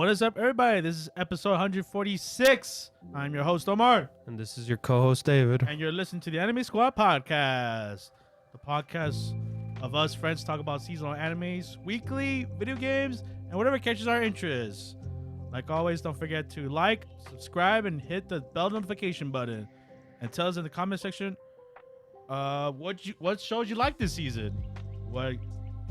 What is up, everybody? This is episode 146. I'm your host, Omar. And this is your co-host, David. And you're listening to the Anime Squad podcast. The podcast of us friends talk about seasonal animes, weekly, video games, and whatever catches our interest. Like always, don't forget to like, subscribe, and hit the bell notification button. And tell us in the comment section what shows you like this season. What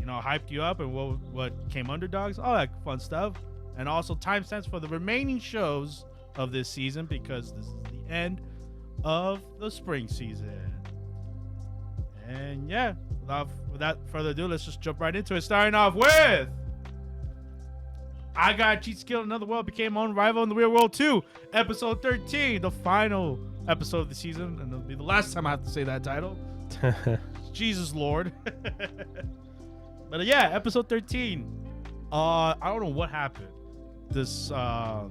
hyped you up and what came underdogs, all that fun stuff. And also timestamps for the remaining shows of this season, because this is the end of the spring season. And yeah, without further ado, let's just jump right into it. Starting off with I Got Cheat Skill Another World Became Unrivaled in the Real World 2, episode 13, the final episode of the season. And it'll be the last time I have to say that title. Jesus Lord. But yeah, episode 13. I don't know what happened. This I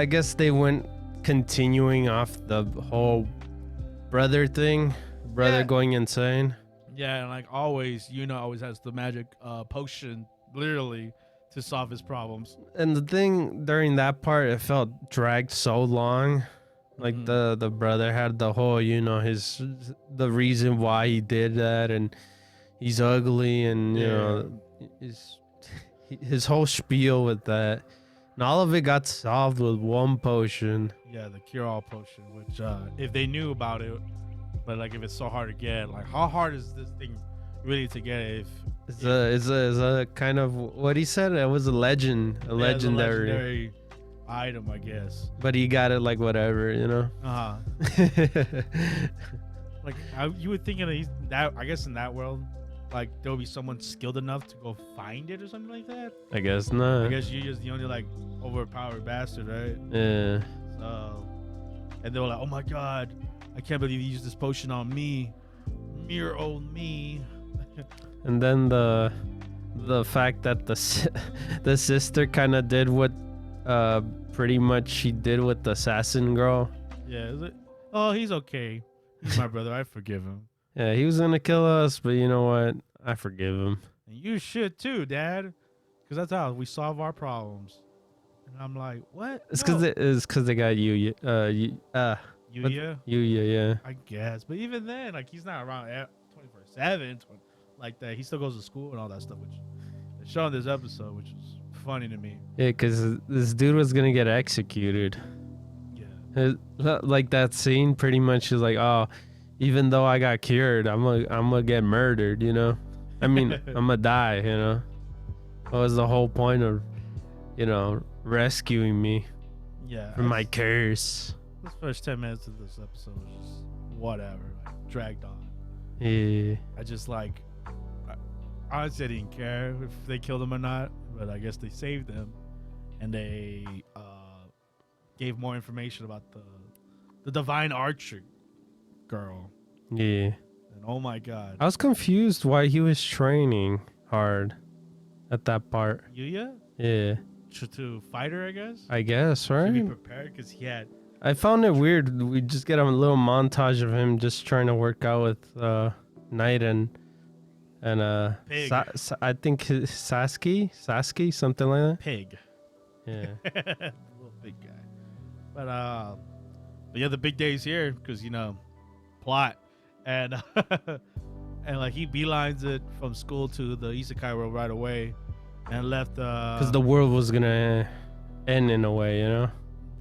guess they went continuing off the whole brother thing, going insane. Yeah, and like always, always has the magic potion literally to solve his problems. And the thing during that part, it felt dragged so long. Like the brother had the whole, the reason why he did that, and he's ugly, and his whole spiel with that, and all of it got solved with one potion. Yeah, the cure-all potion, which if they knew about it, but like if it's so hard to get, like how hard is this thing really to get? It's a kind of what he said. It was a legendary item, I guess. But he got it like whatever, Like you would think that I guess in that world, like there'll be someone skilled enough to go find it or something like that. I guess not. I guess you're just the only like overpowered bastard, right? Yeah. So, and they were like, "Oh my god, I can't believe you used this potion on me, mere old me." And then the fact that the sister kind of did what pretty much she did with the assassin girl. Yeah. Is it? Oh, he's okay. He's my brother. I forgive him. Yeah, he was gonna kill us, but you know what? I forgive him. And you should too, Dad, because that's how we solve our problems. And I'm like, what? It's because they got Yuya. Yuya? Yuya, yeah. I guess, but even then, like he's not around 24/7 like that. He still goes to school and all that stuff, which they show in this episode, which is funny to me. Yeah, because this dude was gonna get executed. Yeah. Like that scene, pretty much is like, oh. Even though I got cured, I'm gonna get murdered, I mean, I'm gonna die, What was the whole point of, rescuing me from my curse? This first 10 minutes of this episode was just whatever, like dragged on. Yeah. I just honestly I didn't care if they killed him or not, but I guess they saved him, and they gave more information about the divine archer girl. Yeah. And oh my god, I was confused why he was training hard at that part. Yuya? Yeah. To fight her, I guess, right? To be prepared, because he had... I found it weird. We just get a little montage of him just trying to work out with Knight and Pig. I think Sasuke, something like that. Pig. Yeah. Little big guy. But yeah, the big day's here, because plot, and and like he beelines it from school to the Isekai world right away, and left because the world was gonna end in a way, the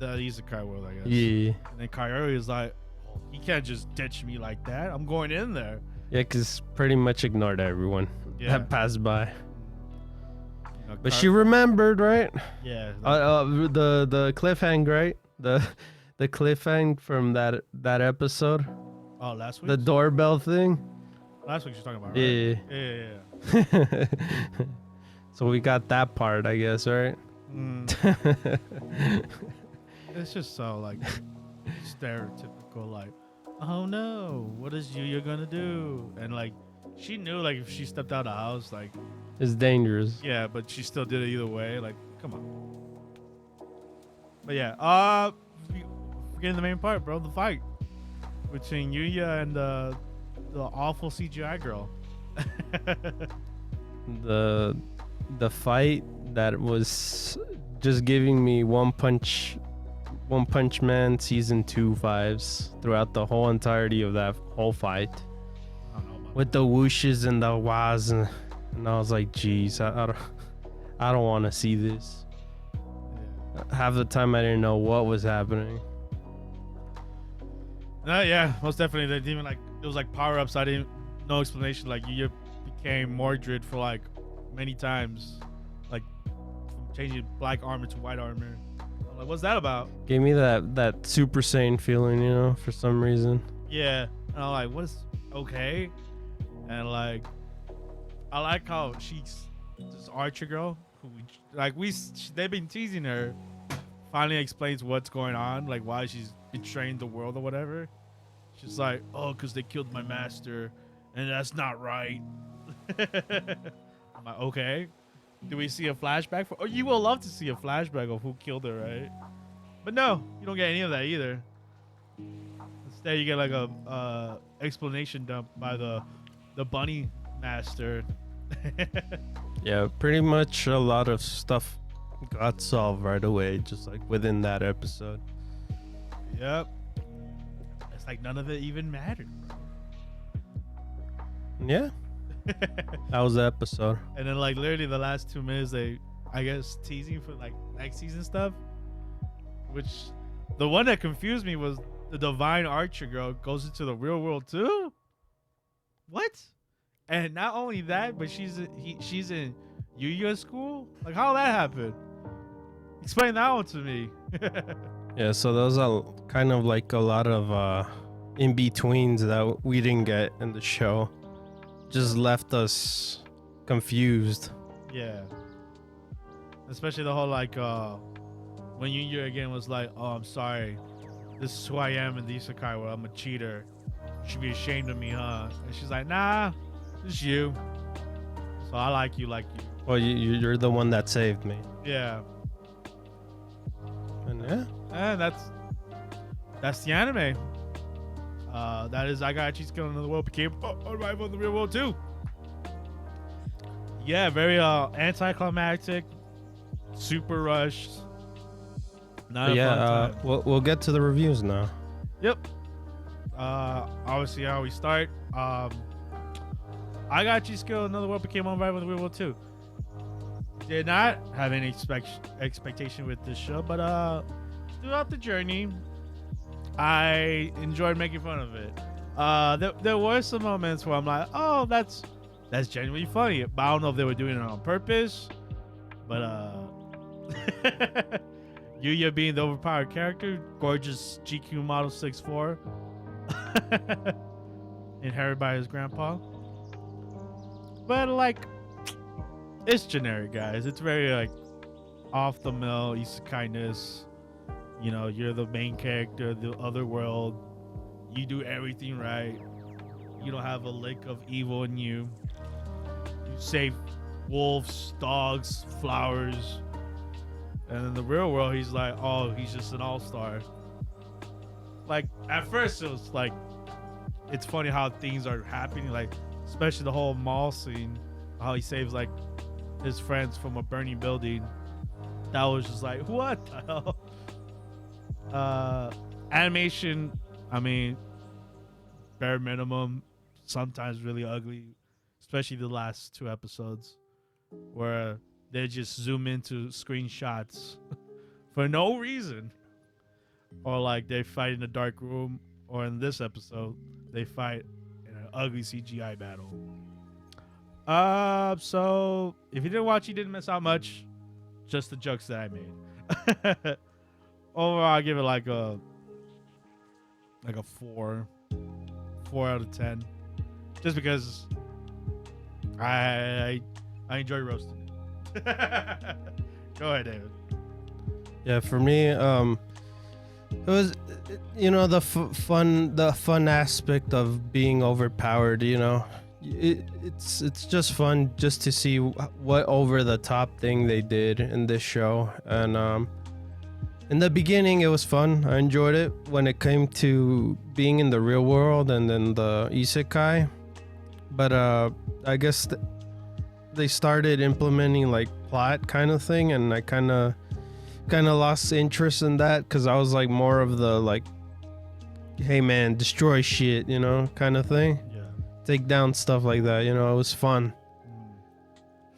Isekai world, I guess. Yeah. And then Kaori is like, oh, he can't just ditch me like that. I'm going in there. Yeah, because pretty much ignored everyone that passed by. But she remembered, right? Yeah. The cliffhanger, right? The cliffhanger from that episode. Oh, last week? The doorbell thing? Last week you're talking about, right? Yeah. So we got that part, I guess, right? It's just so, like, stereotypical, like, oh no, what is Yuya gonna do? And, like, she knew, like, if she stepped out of the house, like... It's dangerous. Yeah, but she still did it either way. Like, come on. But yeah, forgetting the main part, bro, the fight between Yuya and the awful CGI girl. the fight that was just giving me One Punch Man season 2 vibes throughout the whole entirety of that whole fight. I don't know about With the whooshes and the wahs, and I was like, geez, I don't want to see this. Yeah. Half the time I didn't know what was happening. Yeah, most definitely. They even like it was like power ups. I didn't no explanation. Like you became Mordred for like many times, like from changing black armor to white armor. I'm like, what's that about? Gave me that Super Saiyan feeling, you know, for some reason. Yeah, and I'm like, what's okay? And like, I like how she's this Archer girl who they've been teasing her. Finally explains what's going on, like why she's betraying the world or whatever. She's like, oh, because they killed my master, and that's not right. I'm like, okay. Do we see a flashback? Oh, you will love to see a flashback of who killed her, right? But no, you don't get any of that either. Instead, you get like a explanation dump by the bunny master. Yeah, pretty much a lot of stuff got solved right away, just like within that episode. Yep. It's like none of it even mattered, bro. Yeah. That was the episode. And then like literally the last 2 minutes, they, I guess, teasing for like next season stuff. Which, the one that confused me was the Divine Archer girl goes into the real world too. What? And not only that, but she's in Yu-Gi-Oh school. Like, how that happen? Explain that one to me. Yeah, so those are kind of like a lot of in-betweens that we didn't get in the show. Just left us confused. Yeah. Especially the whole like when Yu-Gi-Oh again was like, oh, I'm sorry. This is who I am in the Isekai world. I'm a cheater. You should be ashamed of me, huh? And she's like, nah, it's you. So I like you. Well, you're the one that saved me. Yeah. And yeah. And that's the anime. That is I Got Cheats Killing in the World became Unrivaled in the Real World too. Yeah, very anticlimactic, super rushed. Not a fun time. We'll get to the reviews now. Yep. Obviously how we start. I Got Cheats Killing in the World became Unrivaled in the Real World too. Did not have any expectation with this show, but throughout the journey, I enjoyed making fun of it. There were some moments where I'm like, oh, that's genuinely funny. But I don't know if they were doing it on purpose. But Yuya being the overpowered character, gorgeous GQ model 6'4", inherited by his grandpa. But like, it's generic, guys. It's very like off the mill isekai-ness. You know, you're the main character, the other world. You do everything right. You don't have a lick of evil in you. You save wolves, dogs, flowers. And in the real world, he's like, oh, he's just an all-star. Like, at first, it was like, it's funny how things are happening. Like, especially the whole mall scene. How he saves, like, his friends from a burning building. That was just like, what the hell? Animation, I mean, bare minimum, sometimes really ugly, especially the last 2 episodes where they just zoom into screenshots for no reason, or like they fight in a dark room, or in this episode they fight in an ugly CGI battle. So if you didn't watch, you didn't miss out much, just the jokes that I made. Overall, I give it like a 4 out of 10, just because I enjoy roasting it. Go ahead, David. Yeah, for me, it was, you know, the fun aspect of being overpowered. You know, it's just fun just to see what over the top thing they did in this show. And in the beginning, it was fun. I enjoyed it. When it came to being in the real world and then the isekai, but I guess they started implementing like plot kind of thing, and I kind of lost interest in that because I was like more of the like, hey man, destroy shit, you know, kind of thing. Yeah. Take down stuff like that, you know. It was fun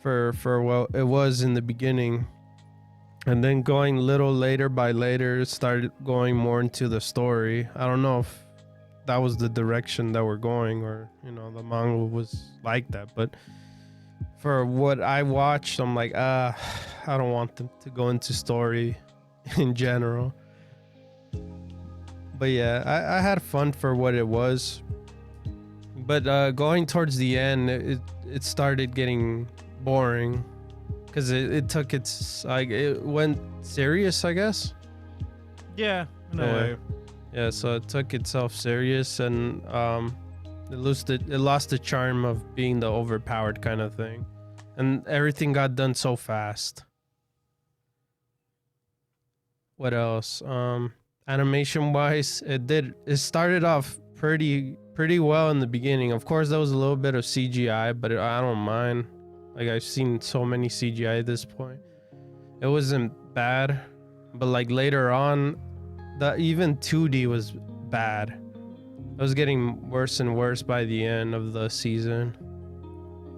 for what it was in the beginning, and then going little later by later, it started going more into the story. I don't know if that was the direction that we're going, or you know, the manga was like that, but for what I watched, I'm like, I don't want them to go into story in general. But yeah, I had fun for what it was. But going towards the end, it started getting boring because it took its, like, it went serious, I guess. Yeah, in a way. Yeah, so it took itself serious, and it lost the charm of being the overpowered kind of thing, and everything got done so fast. What else? Animation wise, it started off pretty well in the beginning. Of course, there was a little bit of CGI, but I don't mind. Like, I've seen so many CGI at this point. It wasn't bad, but like later on, even 2D was bad. It was getting worse and worse by the end of the season,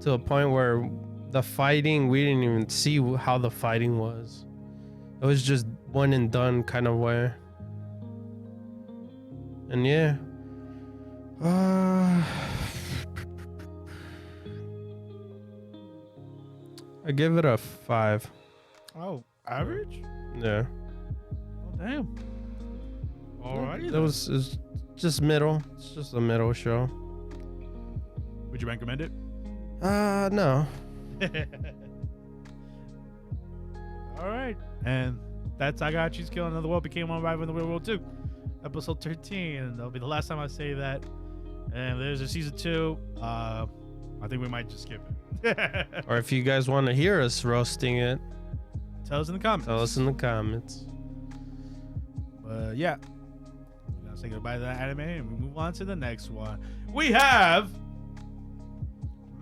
to a point where the fighting, we didn't even see how the fighting was. It was just one and done kind of way. And yeah, I give it a 5. Oh, average? Yeah. Oh, damn. Alrighty. It's just middle. It's just a middle show. Would you recommend it? No. All right, and that's I Got Cheese Kill Another World became Unrivaled in the Real World 2, episode 13, and that'll be the last time I say that. And there's a season 2. I think we might just skip it. Or if you guys want to hear us roasting it, tell us in the comments. Tell us in the comments. Yeah, we're gonna say goodbye to that anime and we move on to the next one. We have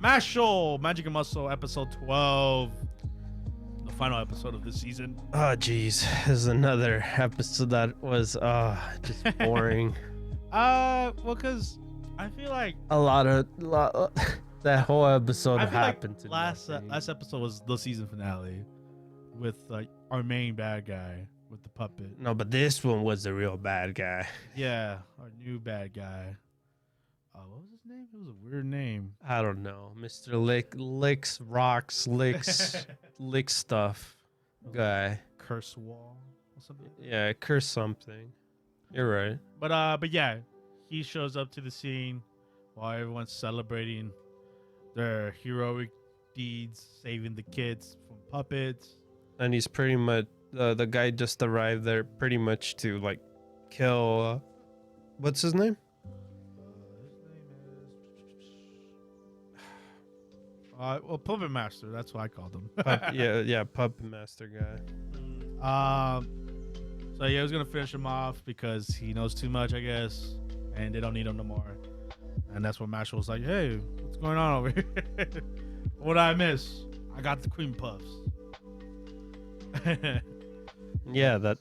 Mashle, Magic and Muscle, episode 12. The final episode of this season. Oh jeez, there's another episode that was just boring. Well, cause I feel like a lot that whole episode I feel happened like to last episode was the season finale with like our main bad guy with the puppet. No, but this one was the real bad guy. Yeah, our new bad guy. What was his name? It was a weird name. I don't know. Mr. Licks Rocks Licks Lick Stuff guy. Curse Wall or something. Yeah, curse something. You're right. But yeah, he shows up to the scene while everyone's celebrating their heroic deeds, saving the kids from puppets. And he's pretty much the guy just arrived there pretty much to like kill. What's his name? Well, Puppet Master. That's what I called him. Puppet Master guy. So yeah, I was gonna finish him off because he knows too much, I guess, and they don't need him no more. And that's when Mashle was like, "Hey, what's going on over here? What did I miss? I got the cream puffs." Yeah, that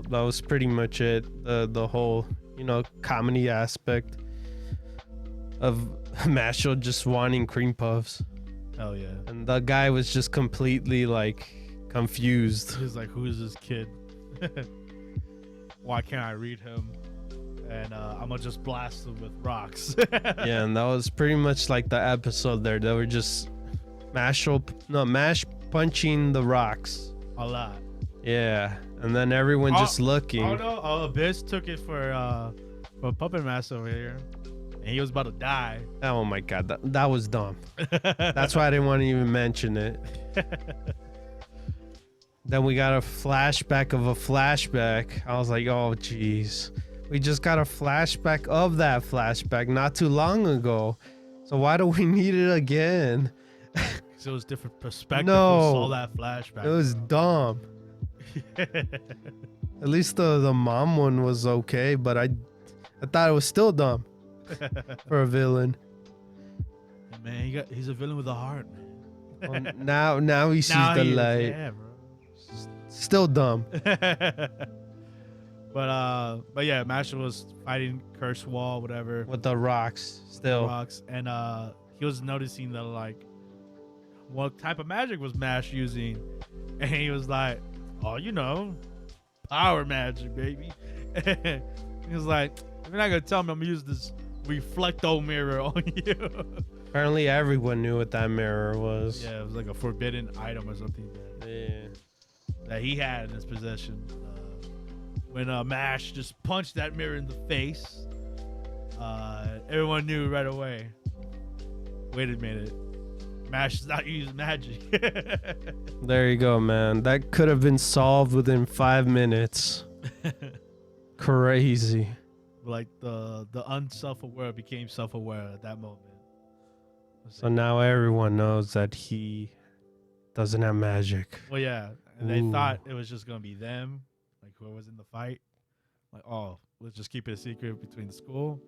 was pretty much it. The whole, you know, comedy aspect of Mashle just wanting cream puffs. Hell yeah. And the guy was just completely like confused. He's like, "Who is this kid? Why can't I read him? And I'm gonna just blast him with rocks." Yeah, and that was pretty much like the episode there. They were just Mash punching the rocks a lot. Yeah, and then everyone just looking. Oh no! Abyss took it for Puppet Master over here, and he was about to die. Oh my god, that was dumb. That's why I didn't want to even mention it. Then we got a flashback of a flashback. I was like, oh jeez, we just got a flashback of that flashback not too long ago. So why do we need it again? Because it was different perspective. No, we saw that flashback. It was dumb. At least the mom one was okay, but I thought it was still dumb for a villain. Man, he's a villain with a heart, man. Now he sees Now the he is, light. yeah, bro. Still dumb. But yeah, Mashle was fighting Curse Wall, whatever, With the rocks. Still. rocks, and he was noticing that like what type of magic was Mash using, and he was like, "Oh, you know, power magic, baby." He was like, "You're not gonna tell me I'm gonna use this reflecto mirror on you." Apparently everyone knew what that mirror was. Yeah, it was like a forbidden item or something that he had in his possession. When Mash just punched that mirror in the face, everyone knew right away. Wait a minute, Mash is not using magic. There you go, man. That could have been solved within 5 minutes. Crazy. Like the unself-aware became self-aware at that moment. So now everyone knows that he doesn't have magic. Well, yeah, and they thought it was just gonna be them, like whoever was in the fight. Like, oh, let's just keep it a secret between the school.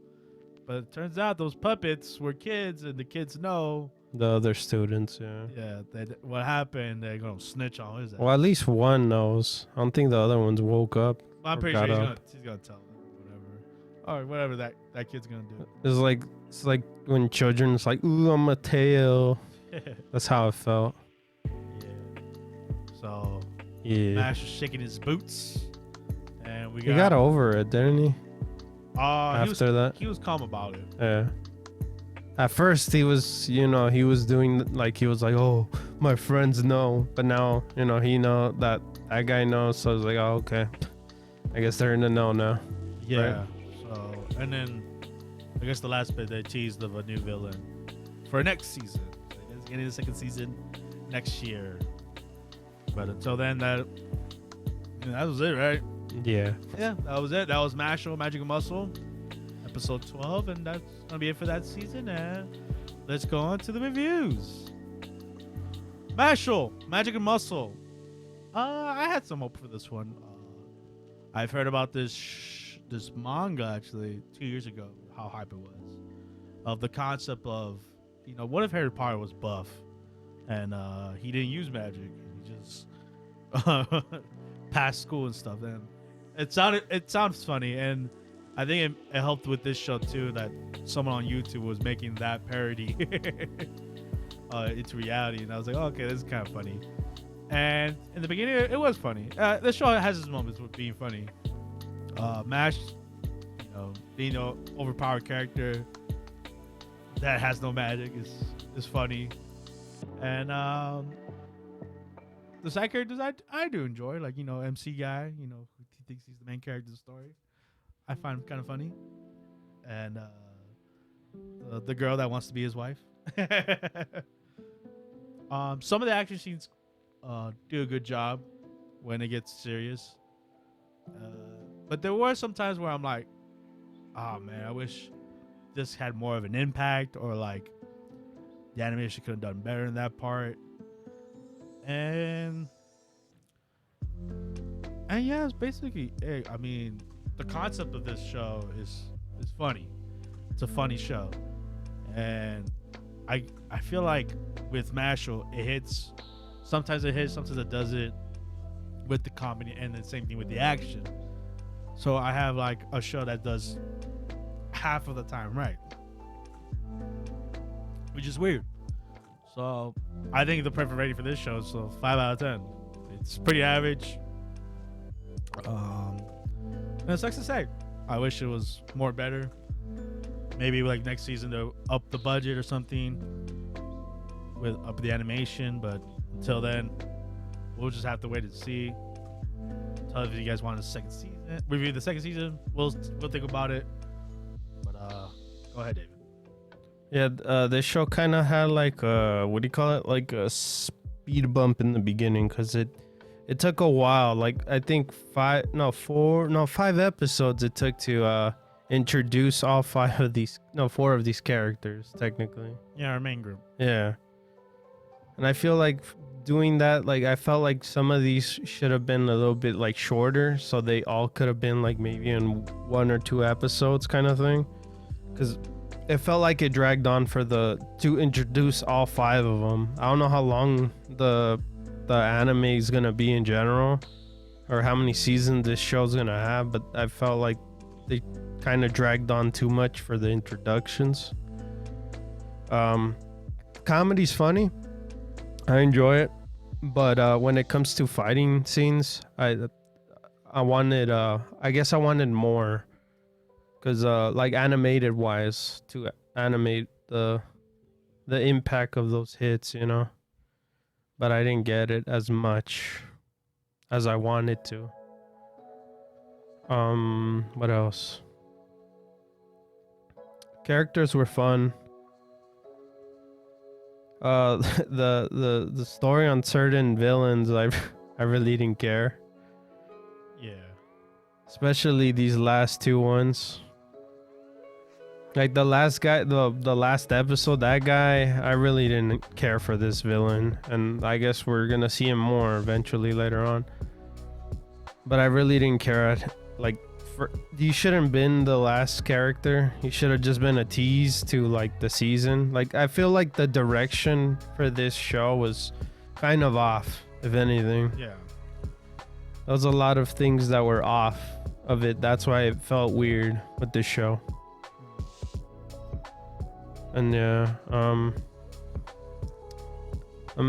But it turns out those puppets were kids, and the kids know. The other students, yeah. Yeah, what happened? They're gonna snitch on his ass. Well, at least one knows. I don't think the other ones woke up. I'm or pretty sure got he's gonna tell them whatever. Or whatever that kid's gonna do. It's like when children, it's like, ooh, I'm a tail. That's how it felt. Yeah. So Yeah. Mash was shaking his boots, and we He got over it, didn't he? After that. He was calm about it. Yeah. At first, he was, he was doing, like, he was like, oh, my friends know. But now, he know that guy knows. So I was like, oh, okay. I guess they're in the know now. Yeah. Right? So, and then I guess the last bit, they teased of a new villain for next season. So I guess getting the second season next year. But until then, that was it, right? Yeah. Yeah, that was it. That was Mashle, Magical Muscle, episode 12, and that's gonna be it for that season. And let's go on to the reviews. Mashle, Magical Muscle. I had some hope for this one. I've heard about this manga actually 2 years ago. How hype it was, of the concept of, what if Harry Potter was buff, and he didn't use magic, he just passed school and stuff. And it sounds funny, and I think it helped with this show too, that someone on YouTube was making that parody into reality, and I was like, oh, okay, this is kind of funny. And in the beginning, it was funny. The show has its moments with being funny. Mash, being an overpowered character that has no magic is funny. And the side characters I do enjoy, like, MC guy, who thinks he's the main character of the story. I find him kind of funny. And the girl that wants to be his wife. Some of the action scenes do a good job when it gets serious. But there were some times where I'm like, oh man, I wish this had more of an impact, or like the animation could have done better in that part. And yeah, it's basically it. I mean, the concept of this show is funny. It's a funny show. And I feel like with Mashle, it hits. Sometimes it hits, sometimes it doesn't, with the comedy, and the same thing with the action. So I have like a show that does half of the time right, which is weird. So I think the perfect rating for this show is 5 out of 10. It's pretty average. And it sucks to say. I wish it was more better. Maybe like next season they'll up the budget or something with up the animation, but until then, we'll just have to wait and see. Tell us if you guys want a second season. Review the second season. We'll think about it. But go ahead, David. Yeah, this show kind of had like what do you call it? Like a speed bump in the beginning, because it took a while. Like I think 5 episodes it took to introduce all 4 of these characters technically. Yeah, our main group. Yeah. And I feel like doing that, like I felt like some of these should have been a little bit like shorter, so they all could have been like maybe in 1 or 2 episodes kind of thing. Because it felt like it dragged on to introduce all 5 of them. I don't know how long the anime is gonna be in general, or how many seasons this show's gonna have, but I felt like they kind of dragged on too much for the introductions. Comedy's funny, I enjoy it, but when it comes to fighting scenes, I wanted I guess I wanted more, because like animated wise, to animate the impact of those hits, you know, but I didn't get it as much as I wanted to. What else? Characters were fun. The story on certain villains, I really didn't care. Yeah. Especially these last 2 ones. Like the last guy, the last episode, that guy, I really didn't care for this villain, and I guess we're gonna see him more eventually later on. But I really didn't care. You shouldn't been the last character. You should have just been a tease to like the season. Like, I feel like the direction for this show was kind of off, if anything. Yeah. There was a lot of things that were off of it. That's why it felt weird with this show. And yeah, I'm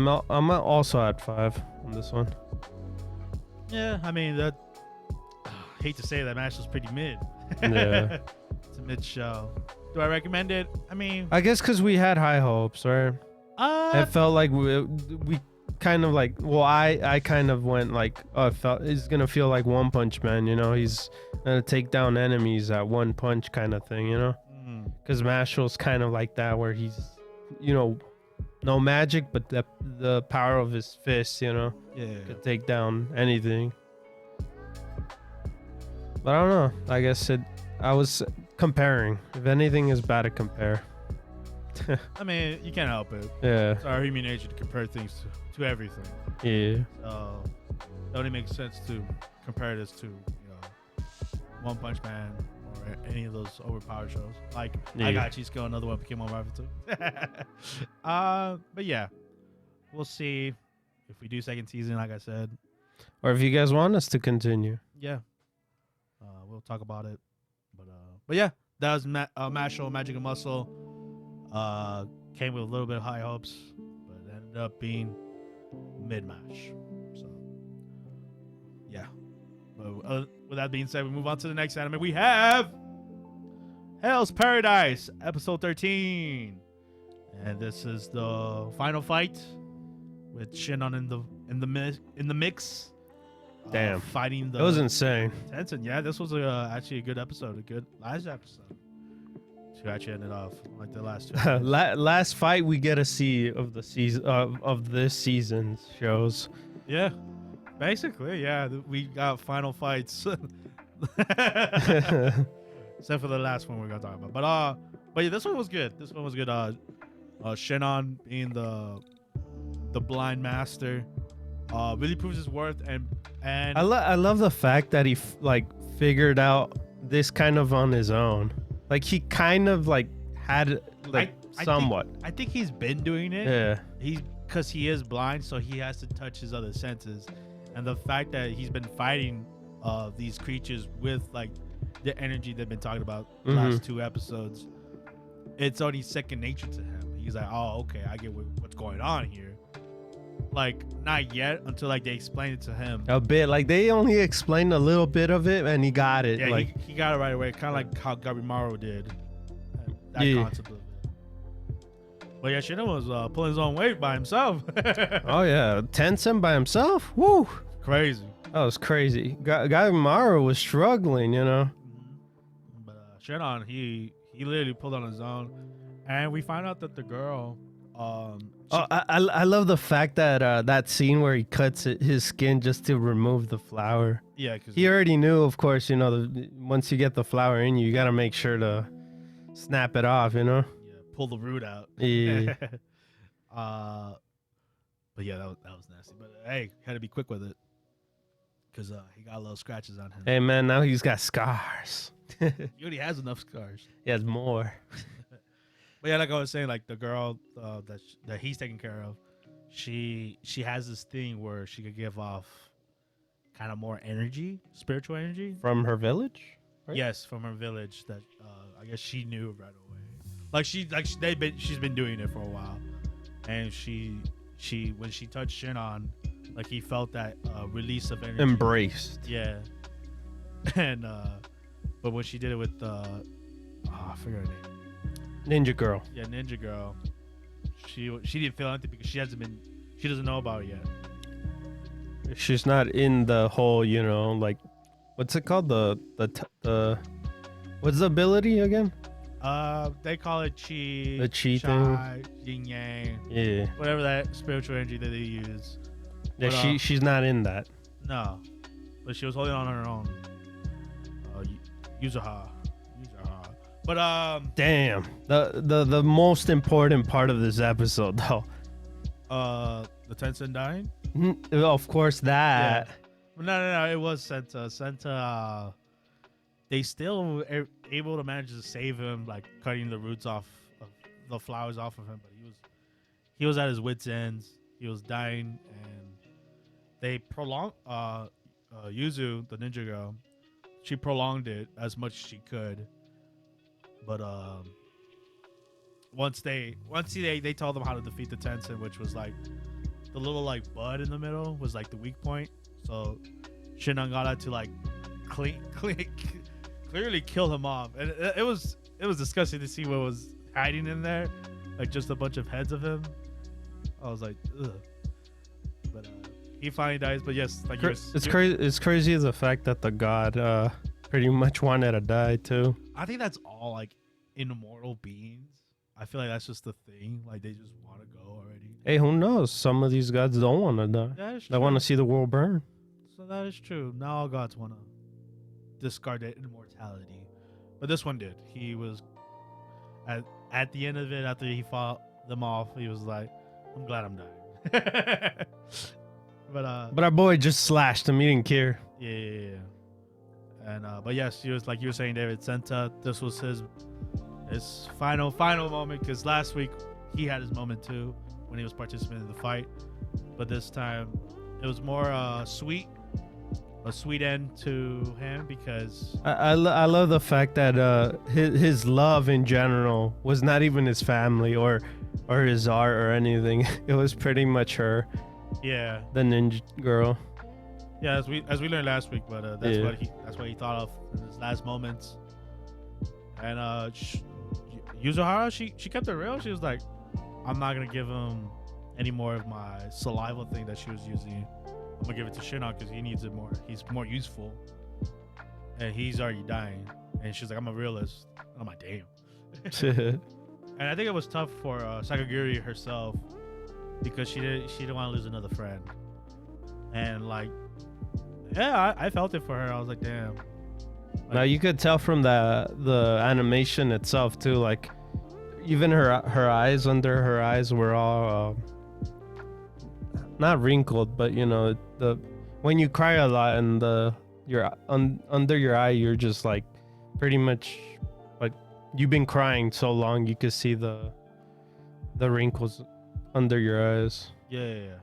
also at 5 on this one. Yeah, I mean, that. Hate to say that match was pretty mid. Yeah. It's a mid show. Do I recommend it? I mean, I guess because we had high hopes, right? It felt like we kind of like, well, I kind of went like, oh, it's gonna feel like One Punch Man, you know, he's gonna take down enemies at one punch kind of thing, you know, because Mashle's kind of like that, where he's, you know, no magic, but the power of his fist, you know, could take down anything. But I don't know. I guess I was comparing. If anything, is bad to compare. I mean, you can't help it. Yeah. It's our human nature to compare things to everything. Yeah. So it only makes sense to compare this to, you know, One Punch Man or any of those overpowered shows. Like, I got Chisco, another one became Unrivaled too. But yeah, we'll see if we do second season, like I said. Or if you guys want us to continue. Yeah. We'll talk about it. But yeah, that was Mashle, Magic and Muscle. Came with a little bit of high hopes, but it ended up being mid-match. So, yeah. But with that being said, we move on to the next anime. We have Hell's Paradise, episode 13, and this is the final fight with Shinon in the mix. Damn, fighting the. It was insane. Tencent, yeah, this was actually a good episode, a good last episode. To actually end it off like the last two. Last fight we get to see of the season of this season's shows. Yeah, basically, yeah, we got final fights. Except for the last one we're gonna talk about, but yeah, this one was good. This one was good. Shinon being the blind master, really proves his worth, and I love the fact that he figured out this kind of on his own. Like, he kind of like had somewhat. I think he's been doing it. Yeah. Because he is blind, so he has to touch his other senses, and the fact that he's been fighting these creatures with like the energy they've been talking about the last 2 episodes, it's already second nature to him. He's like, oh, okay, I get what's going on here. Like, not yet, until like they explain it to him a bit. Like, they only explained a little bit of it, and he got it. Yeah, like he got it right away, kind of like how Gabimuru did. That concept of it. But yeah, Shita was pulling his own weight by himself. Oh yeah, Tencent by himself. Woo, crazy. That was crazy. Gabimuru was struggling, you know. But Shinon, he literally pulled on his own, and we find out that the girl. I love the fact that that scene where he cuts his skin just to remove the flower. Yeah, because he already knew, of course, you know, once you get the flower in you, you got to make sure to snap it off, you know. Yeah, pull the root out. Yeah. But yeah, that was nasty. But hey, had to be quick with it, because he got little scratches on him. Hey man, now he's got scars. He already has enough scars. He has more. But yeah, like I was saying, like the girl that he's taking care of, she has this thing where she could give off kind of more energy, spiritual energy. From her village? Right? Yes, from her village that I guess she knew right away. She's been doing it for a while, and she when she touched Shinon, like he felt that release of energy. Embraced. Yeah, and but when she did it with I forgot her name. Ninja girl. Yeah, Ninja Girl. She didn't feel anything because she doesn't know about it yet. She's not in the whole, like, what's it called? The what's the ability again? They call it chi. The chi thing. Yin yang. Yeah. Whatever that spiritual energy that they use. Yeah, But, she's not in that. No, but she was holding on her own. Yuzuha. But Damn. The most important part of this episode though. the Tencent dying. Of course that. Yeah. No. It was Senta. Senta. They still were able to manage to save him, like cutting the roots off of the flowers off of him. But he was at his wits' ends. He was dying, and they prolonged. Yuzu, the ninja girl, she prolonged it as much as she could. But once they told them how to defeat the Tencent, which was like the little like bud in the middle was like the weak point. So Shinon got out to like clearly kill him off, and it was disgusting to see what was hiding in there, like just a bunch of heads of him. I was like, ugh. But he finally dies. But yes, like it's crazy. It's crazy the fact that the god pretty much wanted to die too. I think that's all like immortal beings. I feel like that's just the thing. Like they just want to go already. Hey, who knows? Some of these gods don't want to die. That is true. They want to see the world burn. So that is true. Not all gods want to discard their immortality, but this one did. He was at the end of it, after he fought them off, he was like, "I'm glad I'm dying." But our boy just slashed him. He didn't care. Yeah. And but yes, he was like you were saying, David Senta. This was his final moment, because last week he had his moment too when he was participating in the fight, but this time it was more a sweet end to him, because I love the fact that his love in general was not even his family or his art or anything. It was pretty much her. Yeah. The ninja girl. Yeah, as we learned last week, but that's what he thought of in his last moments. And Yuzuhara, she kept it real. She was like, I'm not gonna give him any more of my saliva thing that she was using. I'm gonna give it to Shinon because he needs it more. He's more useful, and he's already dying. And she's like, I'm a realist. And I'm like, damn. And I think it was tough for Sakagiri herself, because she didn't want to lose another friend. And like, yeah, I felt it for her. I was like, damn. Like, now you could tell from the animation itself too, like even her eyes, under her eyes were all not wrinkled, but when you cry a lot and under your eye, you're just like pretty much like you've been crying so long, you could see the wrinkles under your eyes. Yeah.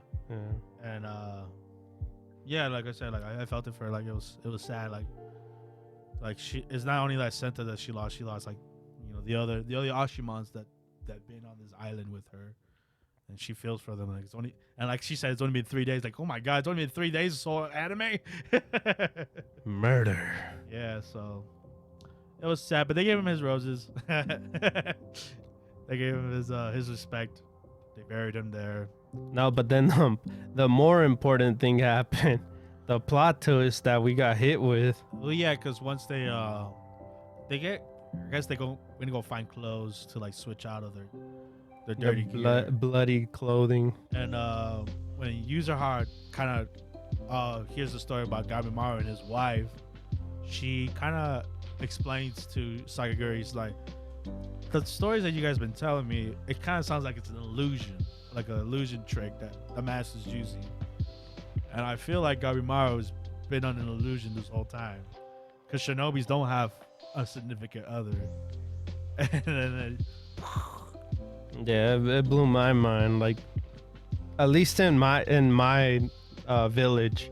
And yeah, like I said, like I felt it for her. Like it was sad. Like she, it's not only that Senta that she lost like the other Ashimans that been on this island with her, and she feels for them. Like it's only, and like she said, it's only been 3 days. Like, oh my god, it's only been 3 days. So anime. Murder. Yeah, so it was sad, but they gave him his roses. They gave him his respect. They buried him there. No, but then the more important thing happened. The plot twist that we got hit with. Well, yeah, because once they get, I guess gonna go find clothes to like switch out of their dirty gear. Bloody clothing. And when Yuzuhara kind of hears the story about Gabimuru and his wife, she kind of explains to Sakaguri's like, the stories that you guys been telling me, it kind of sounds like it's an illusion, like an illusion trick that the master's using. And I feel like Gabimaru's been on an illusion this whole time, because shinobis don't have a significant other. And then Yeah, it blew my mind. Like, at least in my village,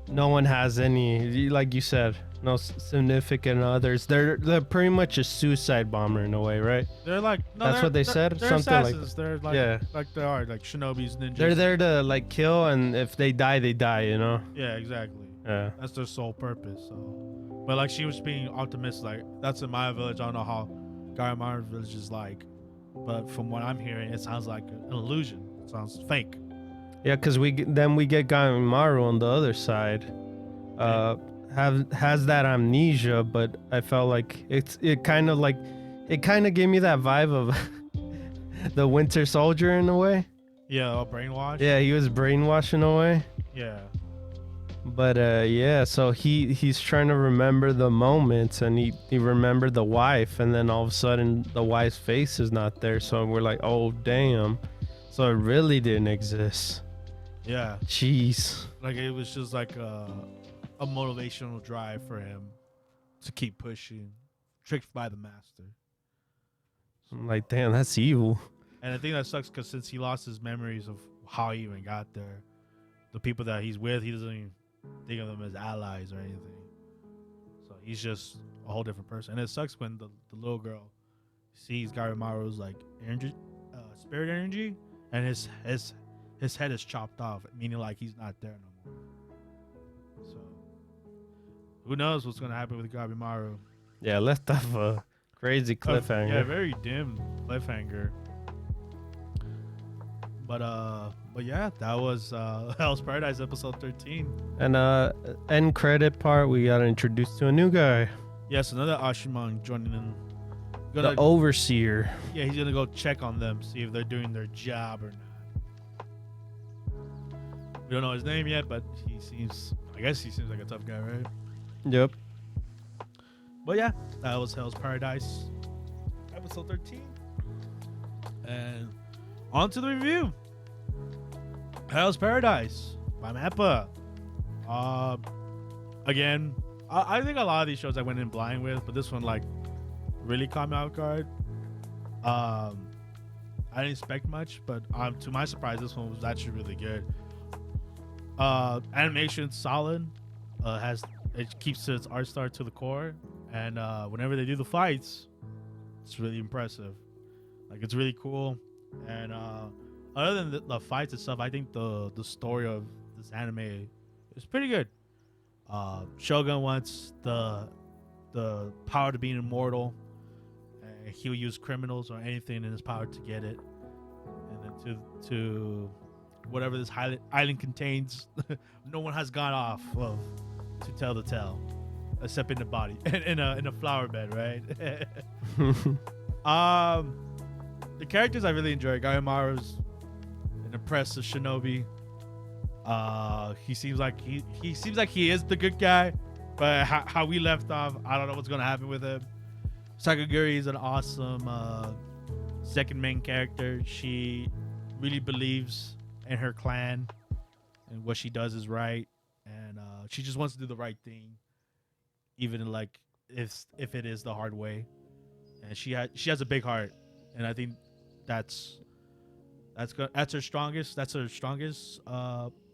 no one has any, like you said, no significant others. They're pretty much a suicide bomber in a way, right? They're like That's what they said? They're Something like assassins. They're like yeah. like they are like shinobis, ninjas. They're there to like kill, and if they die, they die. You know? Yeah, exactly. Yeah. That's their sole purpose. So, but like she was being optimistic. Like that's in my village. I don't know how Gabimuru village is like, but from what I'm hearing, it sounds like an illusion. It sounds fake. Yeah, because we get Gabimuru on the other side. Has that amnesia, but I felt like it kind of gave me that vibe of the Winter Soldier in a way. Yeah, all brainwashed. Yeah, he was brainwashed in a way. Yeah. But yeah, so he's trying to remember the moments, and he remembered the wife, and then all of a sudden the wife's face is not there. So we're like, oh damn, so it really didn't exist. Yeah. Jeez. Like it was just like a motivational drive for him to keep pushing, tricked by the master. I'm like, damn, that's evil. And I think that sucks because since he lost his memories of how he even got there, the people that he's with, he doesn't even think of them as allies or anything. So he's just a whole different person. And it sucks when the little girl sees Gabimuru's like energy, spirit energy, and his head is chopped off, meaning like he's not there no more. So who knows what's gonna happen with Gabimuru? Yeah, left off a crazy cliffhanger. Yeah, very dim cliffhanger. But yeah, that was Hell's Paradise episode 13. And end credit part, we got introduced to a new guy. Yes, another Ashimon joining in. The overseer. Yeah, he's gonna go check on them, see if they're doing their job or not. We don't know his name yet, but I guess he seems like a tough guy, right? Yep. But yeah, that was Hell's Paradise episode 13. And on to the review. Hell's Paradise by Mappa. Again, I think a lot of these shows I went in blind with, but this one like really caught me off guard. I didn't expect much, but to my surprise, this one was actually really good. Animation solid. It keeps its art style to the core, and whenever they do the fights, it's really impressive. Like it's really cool. And other than the fights itself, I think the story of this anime is pretty good. Shogun wants the power to be immortal. He'll use criminals or anything in his power to get it, and then to whatever this island contains, no one has gone off of to tell the tale, except in the body in a flower bed, right? The characters I really enjoy. Gabimuru's an impressive shinobi. He seems like he is the good guy, but how we left off, I don't know what's gonna happen with him. Sakaguri is an awesome second main character. She really believes in her clan, and what she does is right, and she just wants to do the right thing, even like if it is the hard way. And she has a big heart, and I think that's her strongest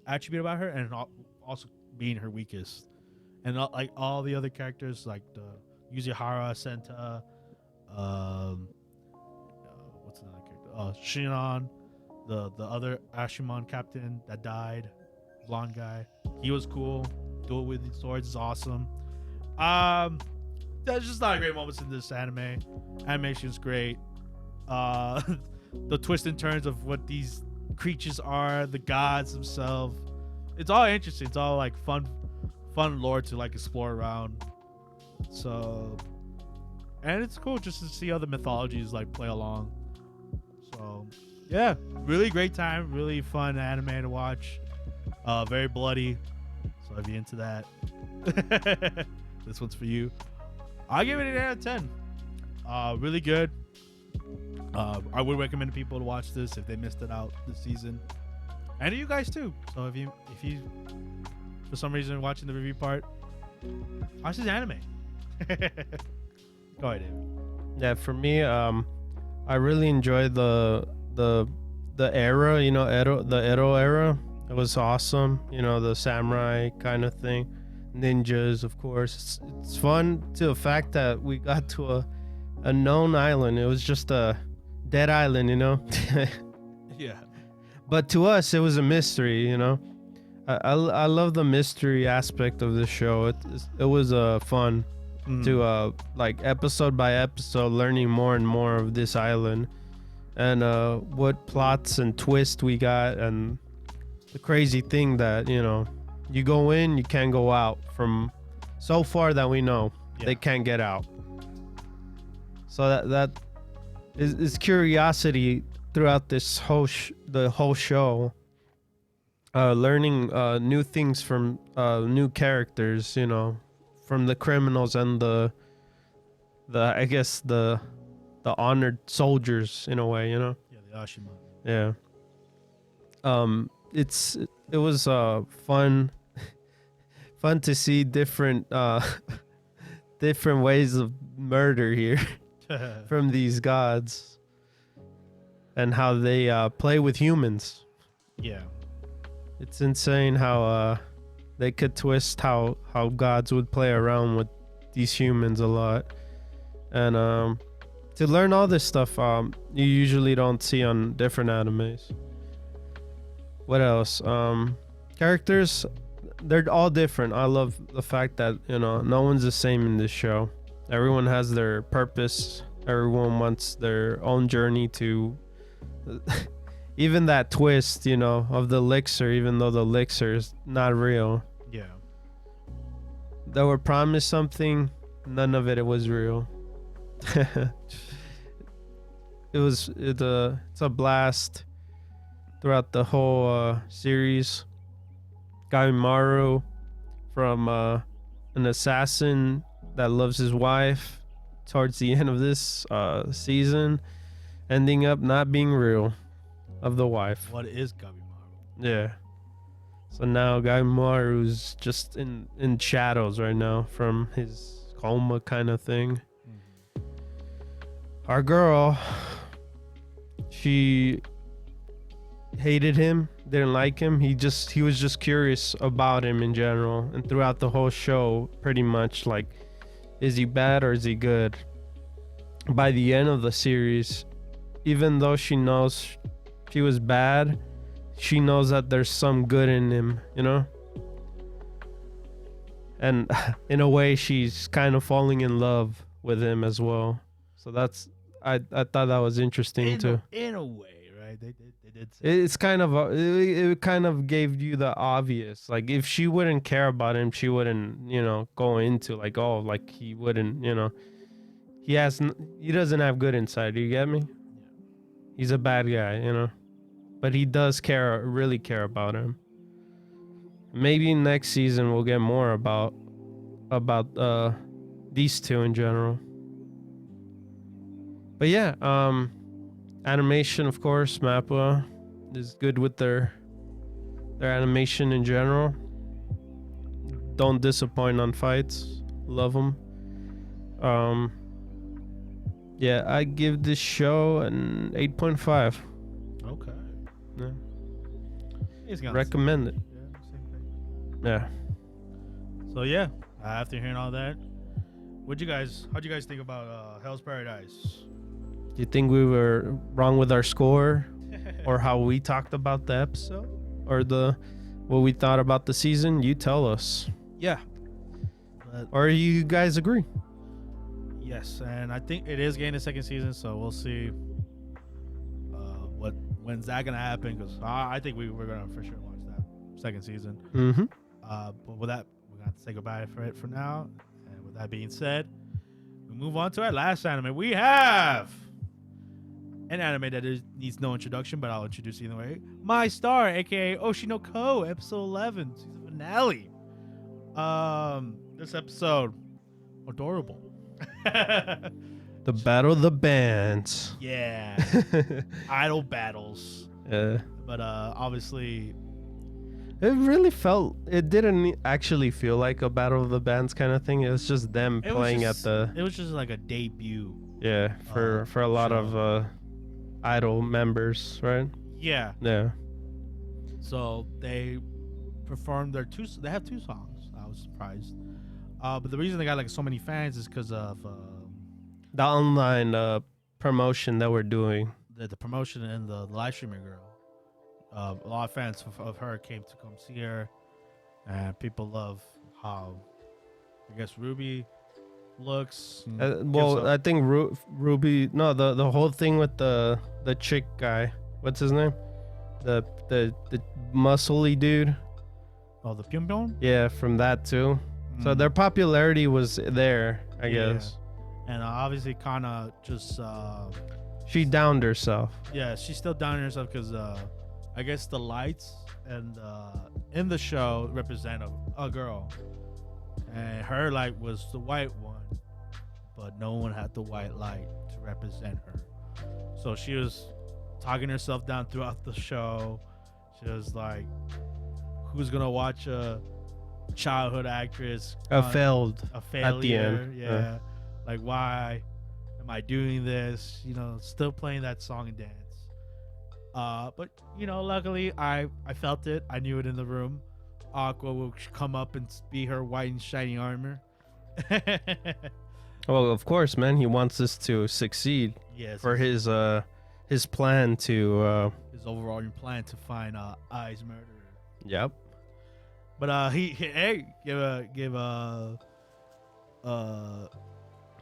attribute about her, and also being her weakest. And like all the other characters, like the Yuzihara, Senta, what's another character? Shinon, the other Ashimon captain that died, blonde guy. He was cool. Duel with swords is awesome. There's just a lot of great moments in this anime. Animation's great. The twists and turns of what these creatures are, the gods themselves. It's all interesting. It's all like fun lore to like explore around. So, and it's cool just to see other mythologies like play along. So, yeah, really great time, really fun anime to watch. Very bloody. So if you're into that, this one's for you. I give it an 8 out of 10. Really good. I would recommend people to watch this if they missed it out this season, and you guys too. So if you for some reason watching the review part, watch this anime. Go ahead, David. Yeah, for me, I really enjoyed the era, the Edo era. It was awesome, the samurai kind of thing, ninjas, of course. It's fun to the fact that we got to a known island. It was just a dead island, Yeah. But to us, it was a mystery, I love the mystery aspect of the show. It was fun to like episode by episode learning more and more of this island and what plots and twists we got, and the crazy thing that you go in, you can't go out. From so far that we know, they can't get out. So that is curiosity throughout this the whole show. Learning new things from new characters, from the criminals and the I guess the honored soldiers in a way, Yeah, the Ashima. Yeah. It was fun to see different different ways of murder here from these gods and how they play with humans. Yeah. It's insane how they could twist how gods would play around with these humans a lot. And to learn all this stuff, you usually don't see on different animes. What else? Characters, they're all different. I love the fact that, no one's the same in this show. Everyone has their purpose. Everyone wants their own journey to... Even that twist, of the elixir, even though the elixir is not real. Yeah. They were promised something, none of it was real. It's a blast throughout the whole series. Gabimuru, from an assassin that loves his wife towards the end of this season, ending up not being real. Of the wife. What is Gabimuru? Yeah. So now Gabimuru's just in shadows right now from his coma kind of thing. Our girl, she hated him, didn't like him. He was just curious about him in general, and throughout the whole show, pretty much like, is he bad or is he good? By the end of the series, even though she knows she was bad, she knows that there's some good in him, and in a way she's kind of falling in love with him as well. So that's I thought that was interesting too. In a way, right? They did say It's kind of it kind of gave you the obvious, like if she wouldn't care about him, she wouldn't go into like, oh, like he wouldn't, he doesn't have good inside. Do you get me? Yeah. He's a bad guy, but he does really care about him. Maybe next season we'll get more about these two in general. But yeah, animation, of course, Mappa is good with their animation in general. Don't disappoint on fights. Love them. Yeah, I give this show an 8.5. okay. Yeah. Recommend it. Yeah, same thing. Yeah. So yeah, after hearing all that, how'd you guys think about Hell's Paradise? Do you think we were wrong with our score, or how we talked about the episode, or what we thought about the season? You tell us. Yeah. Or you guys agree? Yes, and I think it is getting a second season, so we'll see when's that gonna happen, because I think we're gonna for sure watch that second season. Mm-hmm. But with that, we're gonna have to say goodbye for now. And with that being said, we move on to our last anime. We have an anime that needs no introduction, but I'll introduce you anyway. My Star, aka Oshi No Ko, episode 11, season finale. This episode, adorable. The battle of the bands. Yeah. Idol battles. Yeah. But obviously, it didn't actually feel like a battle of the bands kind of thing. It was just them playing at the... It was just like a debut Yeah, for a lot of idol members, right? Yeah. Yeah. So they performed they have 2 songs. I was surprised. But the reason they got like so many fans is because of The online promotion that we're doing. the promotion and the live streaming girl. A lot of fans of her came to come see her, and people love how, I guess, Ruby looks. I think Ruby. No, the whole thing with the chick guy. What's his name? The muscly dude. Oh, the Pyong Pyong? Yeah, from that too. So their popularity was there, I guess. And obviously, Kana just she downed herself. Yeah, she's still down on herself because I guess the lights and in the show represent a girl, and her light was the white one, but no one had the white light to represent her. So she was talking herself down throughout the show. She was like, "Who's gonna watch a childhood actress A failure at the end? Yeah, like why am I doing this? Still playing that song and dance." But luckily I felt it. I knew it in the room. Aqua will come up and be her white and shiny armor. Well, of course, man. He wants us to succeed. Yes. For his plan to. His overall plan to find Ai's murderer. Yep. But he give a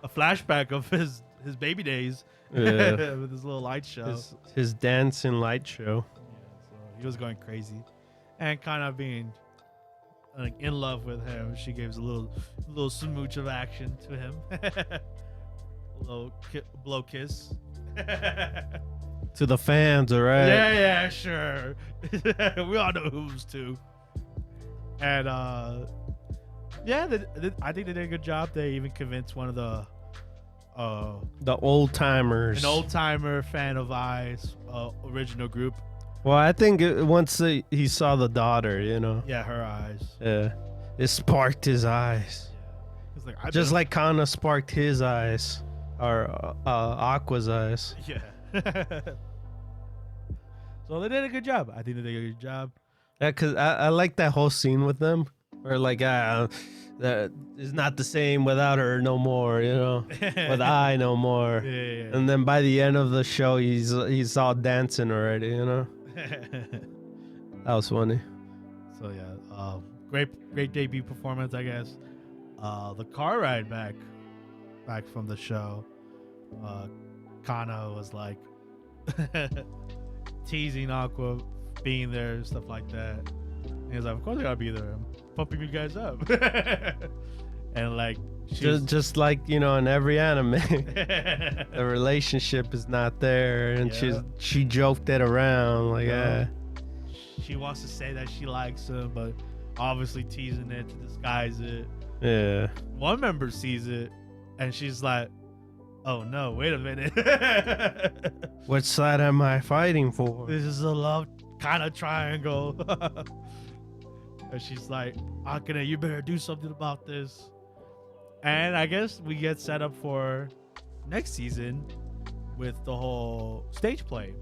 flashback of his baby days. Yeah. With his little light show. His dancing light show. Yeah, so he was going crazy, and kind of being in love with him. She gives a little smooch of action to him. A little blow kiss. To the fans, all right? Yeah, sure. We all know who's too. And yeah, I think they did a good job. They even convinced one of the old timers, an old timer fan of Ai's original group. Well, I think once he saw the daughter, Yeah, her eyes. Yeah, it sparked his eyes. Yeah. Like, just like Kana sparked his eyes, or Aqua's eyes. Yeah. So they did a good job. I think they did a good job. Yeah, cause I like that whole scene with them, where like that is not the same without her no more, with I no more. Yeah. And then by the end of the show, he's all dancing already, That was funny. So yeah, great debut performance, I guess. The car ride back from the show, Kana was like teasing Aqua being there and stuff like that. And he was like, "Of course I gotta be there. I'm pumping you guys up." And like just like in every anime, the relationship is not there, and she joked it around like, she wants to say that she likes him, but obviously teasing it to disguise it. Yeah. One member sees it, and she's like, "Oh no, wait a minute. Which side am I fighting for? This is a love kind of triangle." And she's like, "Akane, you better do something about this." And I guess we get set up for next season with the whole stage play.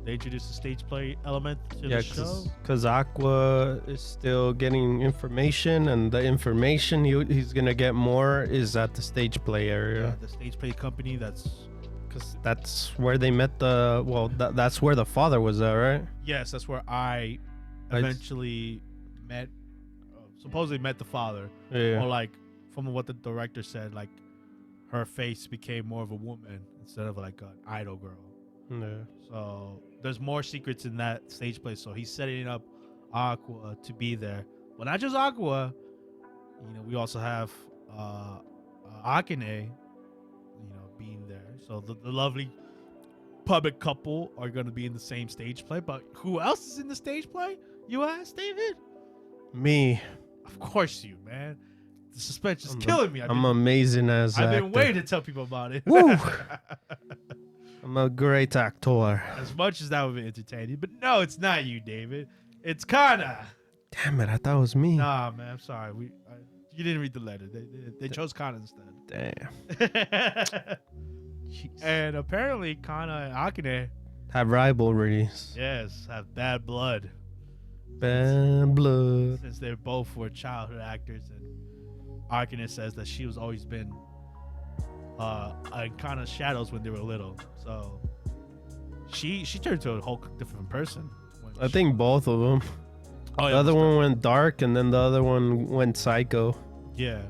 They introduced the stage play element to the show. Because Aqua is still getting information, and the information he's going to get more is at the stage play area. Yeah, the stage play company, because that's where they met that's where the father was at, right? Yes, that's where I eventually supposedly met the father. Yeah. Or like, from what the director said, like her face became more of a woman instead of like an idol girl. Yeah. So there's more secrets in that stage play. So he's setting up Aqua to be there. But not just Aqua. We also have Akane, being there. So the lovely public couple are going to be in the same stage play. But who else is in the stage play? You ask, David? Me. Of course you, man. The suspense is killing me. I'm amazing as I've actor. been waiting to tell people about it. Woo! I'm a great actor. As much as that would be entertaining. But no, it's not you, David. It's Kana. Damn it, I thought it was me. Nah, man, I'm sorry. You didn't read the letter. They chose Kana instead. Damn. And apparently, Kana and Akane, have rivalries. yes, have bad blood. Bad blood. Since they both were childhood actors, and Akane says that she was always been in Kana's shadows when they were little. So she turned to a whole different person. I think both of them. Oh, The other one went dark, and then the other one went psycho. Yeah.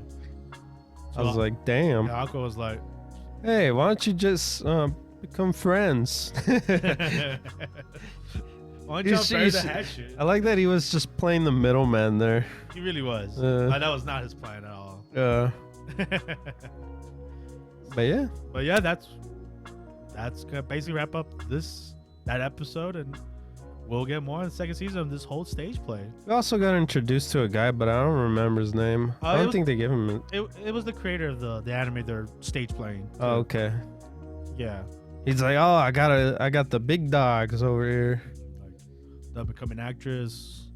I was like, damn. Yeah, Akko was like, Hey, why don't you just become friends? why don't y'all bury the hatchet? I like that he was just playing the middleman there. He really was. That was not his plan at all. But yeah. But yeah, that's gonna basically wrap up that episode, and we'll get more in the second season of this whole stage play. We also got introduced to a guy, but I don't remember his name. I don't think they gave him it was the creator of the anime they're stage playing. Oh, okay. Yeah. He's like, oh, I got the big dogs over here. Like the becoming actress,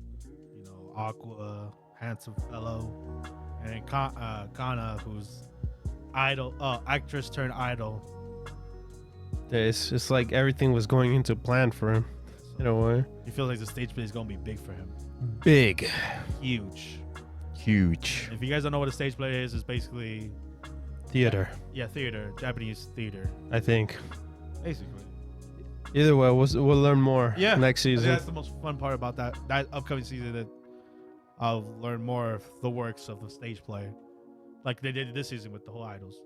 Aqua, handsome fellow, and then Kana, who's actress turned idol. Yeah, it's like everything was going into plan for him. In a way. He feels like the stage play is gonna be big for him. Big. Huge. Huge. If you guys don't know what a stage play is, it's basically Theater. Yeah, theater. Japanese theater. I think. Basically. Either way, we'll learn more next season. That's the most fun part about that upcoming season, that I'll learn more of the works of the stage play, like they did this season with the whole idols.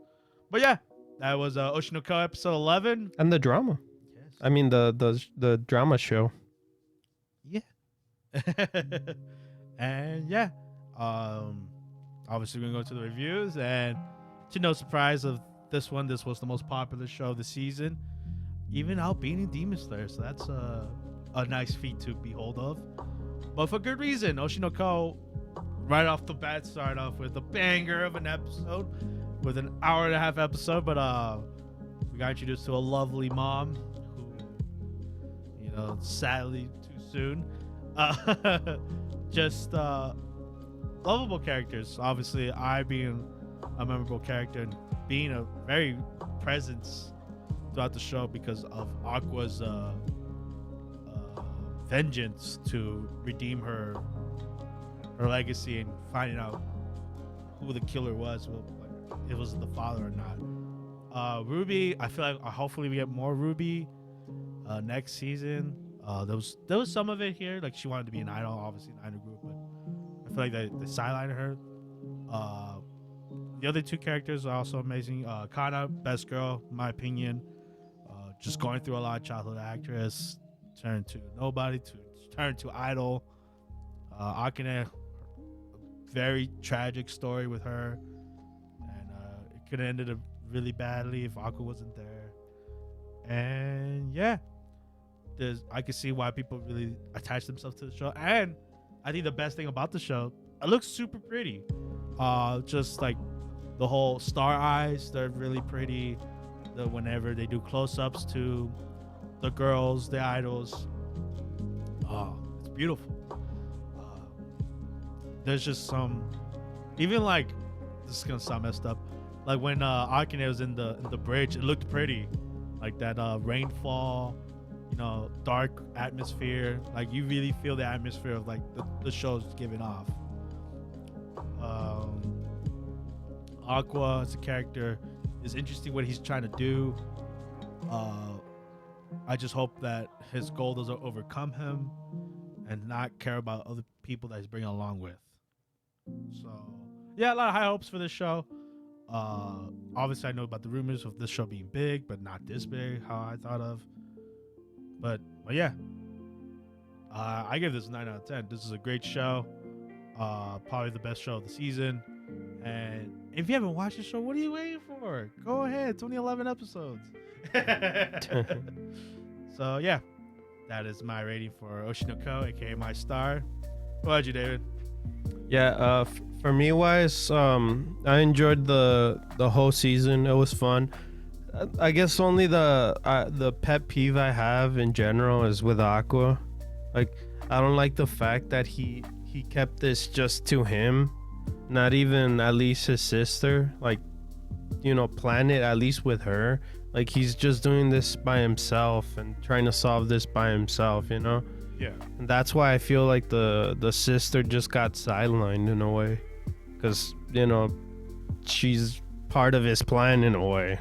But yeah, that was Oshi No Ko episode 11. And the drama. Yes. I mean the drama show. Yeah. And yeah, obviously we're gonna go to the reviews, and to no surprise of this one, this was the most popular show of the season, even outbeating Demon Slayer. So that's a nice feat to behold of, but for good reason. Oshi No Ko, right off the bat, started off with a banger of an episode, with an hour-and-a-half episode. But we got introduced to a lovely mom who, sadly too soon. Just lovable characters. Obviously, I being a memorable character and being a very presence throughout the show because of Aqua's vengeance to redeem her legacy and finding out who the killer was, if it was the father or not. Ruby, I feel like hopefully we get more Ruby next season. There was some of it here, like she wanted to be an idol, obviously an idol group, but I feel like they sidelined her. The other two characters are also amazing. Kana, best girl, in my opinion. Just going through a lot of childhood actress, turned to nobody, turned to idol. Akane, very tragic story with her, and it could have ended up really badly if Aqua wasn't there. And yeah, I can see why people really attach themselves to the show. And I think the best thing about the show, it looks super pretty. Just like the whole star eyes, they're really pretty. Whenever they do close-ups to the girls, the idols, it's beautiful. There's just some, even like, this is gonna sound messed up, like when Akane was in the bridge, it looked pretty, like that rainfall, dark atmosphere. Like you really feel the atmosphere of like the show's giving off. Aqua as a character is interesting, what he's trying to do. I just hope that his goal doesn't overcome him and not care about other people that he's bringing along with. So yeah, a lot of high hopes for this show. Obviously I know about the rumors of this show being big, but not this big how I thought of. But yeah, I give this a 9 out of 10. This is a great show, probably the best show of the season. And if you haven't watched the show, what are you waiting for? Go ahead. It's only 11 episodes. So yeah, that is my rating for Oshi No Ko, aka my star. What about you, David? Yeah, for me wise, I enjoyed the whole season. It was fun. I guess only the pet peeve I have in general is with Aqua. Like, I don't like the fact that he kept this just to him, not even at least his sister. Like, planet, at least with her. Like, he's just doing this by himself and trying to solve this by himself, Yeah. And that's why I feel like the sister just got sidelined in a way, because she's part of his plan in a way.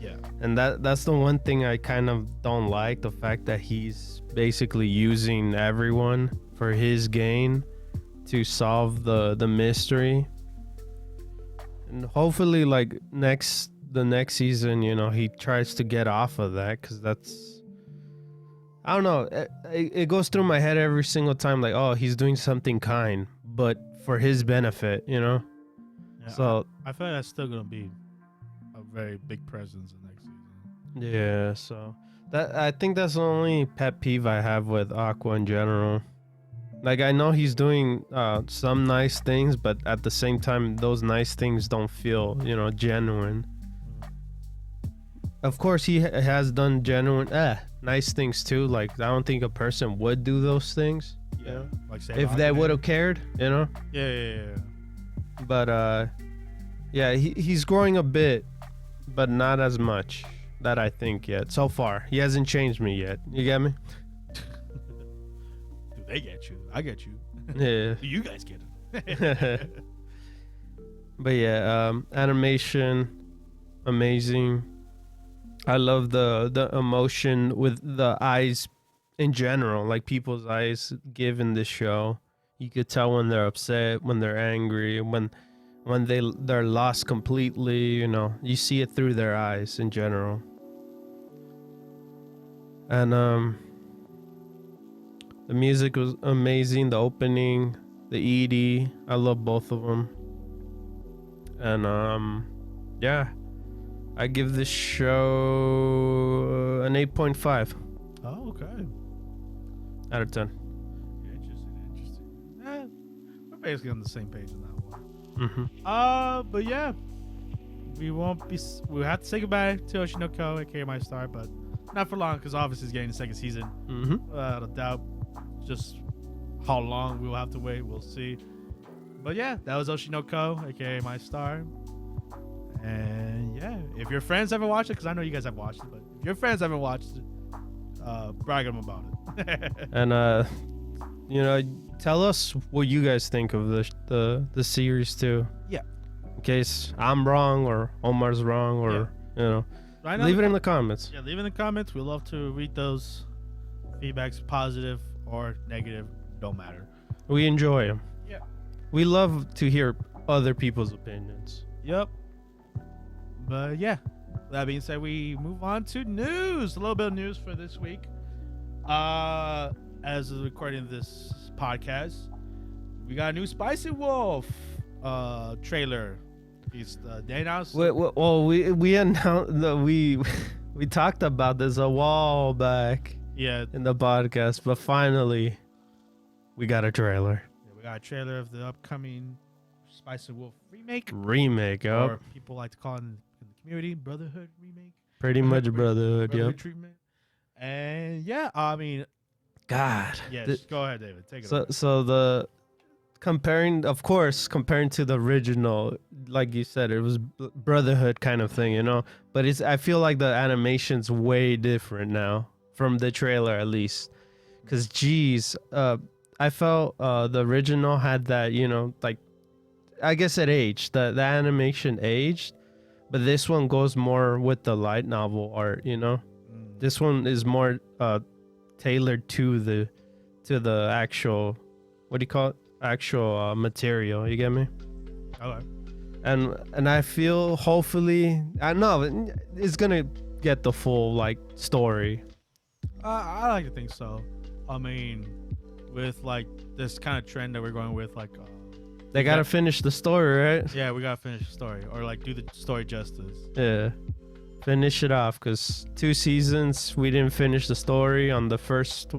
Yeah. And that's the one thing I kind of don't like, the fact that he's basically using everyone for his gain to solve the mystery. And hopefully, like, the next season, he tries to get off of that, because that's, I don't know, it goes through my head every single time, like, oh, he's doing something kind, but for his benefit, Yeah, so I feel like that's still gonna be a very big presence in next season. yeah, so I think that's the only pet peeve I have with Aqua in general. Like, I know he's doing some nice things, but at the same time, those nice things don't feel, genuine. Of course, he has done genuine, nice things too. Like, I don't think a person would do those things. Yeah. Like, say If they would have cared, Yeah. But yeah, he's growing a bit, but not as much that I think yet. So far, he hasn't changed me yet. You get me? Do they get you? I get you. Yeah. Do you guys get it? But yeah, animation, amazing. I love the emotion with the eyes in general, like people's eyes give in this show. You could tell when they're upset, when they're angry, when they're lost completely. You see it through their eyes in general. And the music was amazing. The opening, the ED, I love both of them. And yeah, I give this show an 8.5 Oh, okay. out of 10. Interesting. We're basically on the same page on that one. Mm-hmm. But yeah, we'll have to say goodbye to Oshi No Ko, aka My Star, but not for long, because obviously it's getting the second season. Mm-hmm. Without a doubt. Just how long we'll have to wait, we'll see. But yeah, that was Oshi No Ko, aka My Star. And yeah, if your friends haven't watched it, because I know you guys have watched it, but if your friends haven't watched it, brag them about it. And tell us what you guys think of the series too. Yeah. In case I'm wrong or Omar's wrong, or leave it in the comments. Yeah, leave it in the comments. We love to read those feedbacks, positive or negative, don't matter. We enjoy them. Yeah. We love to hear other people's opinions. Yep. But yeah, that being said, we move on to news. A little bit of news for this week. As of recording this podcast, we got a new Spicy Wolf trailer. He's they announced. Well, we announced that we talked about this a while back. Yeah. In the podcast, but finally, we got a trailer. Yeah, we got a trailer of the upcoming Spicy Wolf remake. Or people like to call it in the community, Brotherhood remake. Pretty much Brotherhood, yep. Treatment. And yeah, I mean, God. Yes, go ahead, David. Take it. So the comparing to the original, like you said, it was Brotherhood kind of thing, But I feel like the animation's way different now from the trailer, at least. Because geez, I felt the original had that, like, I guess it aged. The animation aged, but this one goes more with the light novel art. This one is more tailored to the actual, what do you call it? Actual material. You get me? Okay. And I feel, hopefully, I know it's gonna get the full like story. I like to think so. I mean, with like this kind of trend that we're going with, like they gotta finish the story, right? Yeah, we gotta finish the story, or like do the story justice. Yeah, finish it off, because 2 seasons we didn't finish the story on the first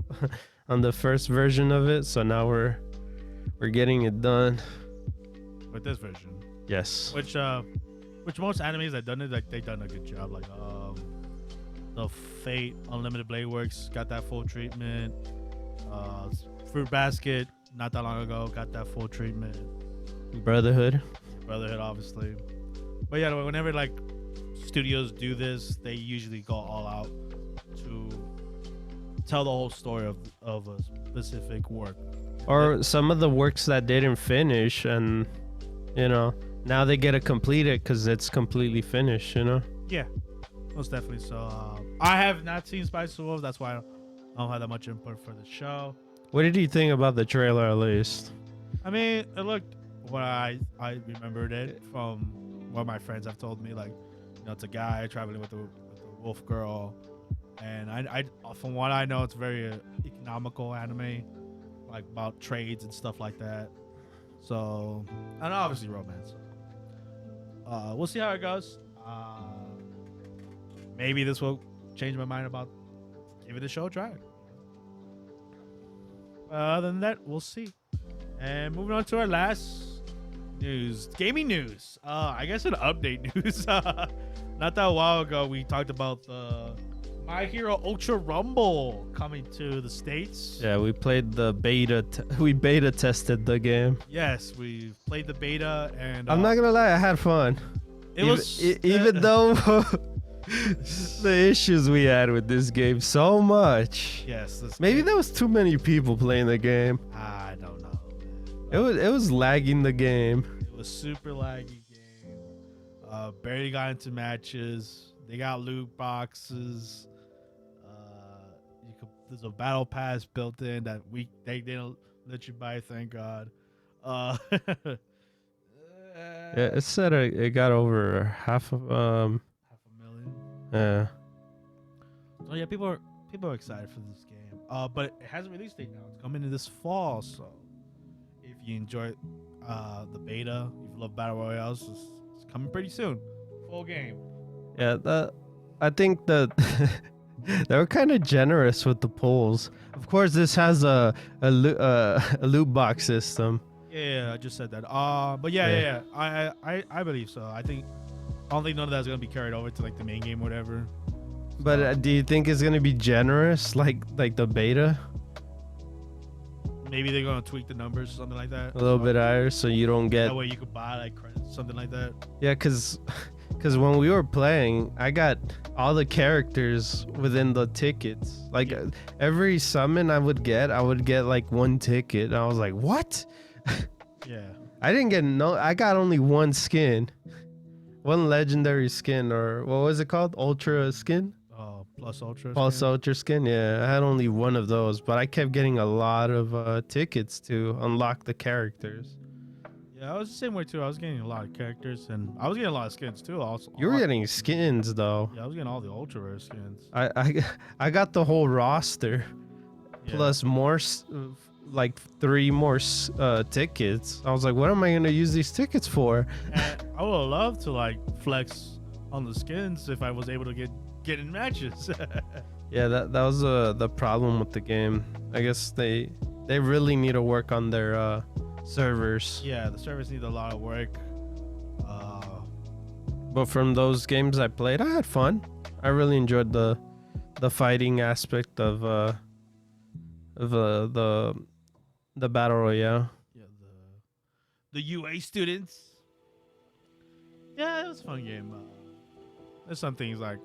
version of it, so now we're getting it done with this version. Yes. Which most animes that done it, like they've done a good job. Like the Fate Unlimited Blade Works got that full treatment. Fruit Basket not that long ago got that full treatment. Brotherhood obviously. But yeah, whenever like studios do this, they usually go all out to tell the whole story of a specific work. Or some of the works that didn't finish, and now they get to complete it because it's completely finished. Yeah, most definitely. So I have not seen Spice of Wolves. That's why I don't have that much input for the show. What did you think about the trailer, at least? I mean, it looked what I remembered it from what my friends have told me. Like, it's a guy traveling with a wolf girl, and I from what I know, it's very economical anime, like about trades and stuff like that. So, and obviously romance. We'll see how it goes. Maybe this will change my mind about giving the show a try. Other than that, we'll see. And moving on to our last news, gaming news. I guess an update news. Not that while ago, we talked about the My Hero Ultra Rumble coming to the States. Yeah, we played the beta. We beta tested the game. Yes, we played the beta, and I'm not gonna lie, I had fun. It was even though the issues we had with this game so much. Yes, maybe there was too many people playing the game. I don't know. It was lagging the game. It was super laggy game. Barely got into matches. They got loot boxes. There's a battle pass built in that they didn't let you buy. Thank God. Yeah, it said it got over half a million. Yeah. Oh yeah, people are excited for this game. But it has a release date now. It's coming in this fall. So if you enjoy the beta, if you love battle royales, it's coming pretty soon. Full game. Yeah, I think that they were kind of generous with the polls. Of course, this has a loot box system. Yeah, I just said that. But yeah. I believe so. I don't think none of that's gonna be carried over to like the main game, or whatever. But do you think it's gonna be generous, like the beta? Maybe they're gonna tweak the numbers or something like that. A little bit higher, so you don't get. That way you could buy like credits, something like that. Yeah, cause when we were playing, I got all the characters within the tickets. Like every summon I would get like one ticket. I was like, what? Yeah. I didn't get I got only one skin. One legendary skin, or what was it called? Ultra skin? Oh, plus ultra. Ultra skin, yeah. I had only one of those, but I kept getting a lot of tickets to unlock the characters. Yeah, I was the same way too. I was getting a lot of characters, and I was getting a lot of skins too. Also, you were getting skins though. Yeah, I was getting all the ultra rare skins. I got the whole roster, plus more, like 3 more tickets. I was like, what am I gonna use these tickets for? And I would love to like flex on the skins if I was able to get in matches. Yeah, that was the problem with the game. I guess they really need to work on their servers. Yeah, the servers need a lot of work. But from those games I played, I had fun. I really enjoyed the fighting aspect of the battle royale. Yeah, the UA students. Yeah, it was a fun game. There's some things like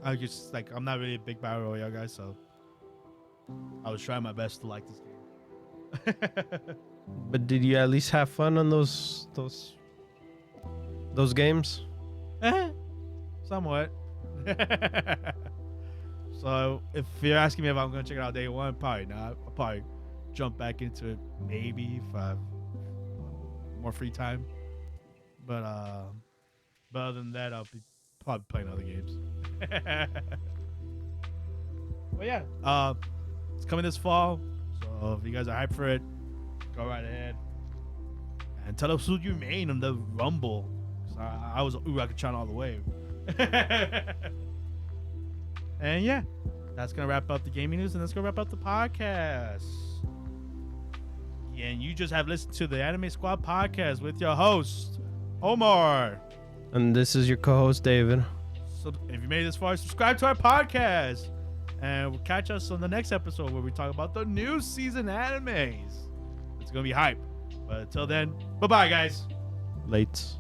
I'm not really a big battle royale guy, so I was trying my best to like this game. But did you at least have fun on those games? Somewhat. So if you're asking me if I'm gonna check it out day one, probably not. I'll probably jump back into it maybe if I have more free time. But other than that, I'll be probably playing other games. But yeah, it's coming this fall. So if you guys are hyped for it, go right ahead and tell us who you main on the Rumble. I was Uraka-chan all the way. And yeah, that's gonna wrap up the gaming news, and that's gonna wrap up the podcast. Yeah, and you just have listened to the Anime Squad podcast with your host Omar, and this is your co-host David. So if you made it this far, subscribe to our podcast, and we'll catch us on the next episode where we talk about the new season animes. It's gonna be hype. But until then, bye bye, guys. Lates.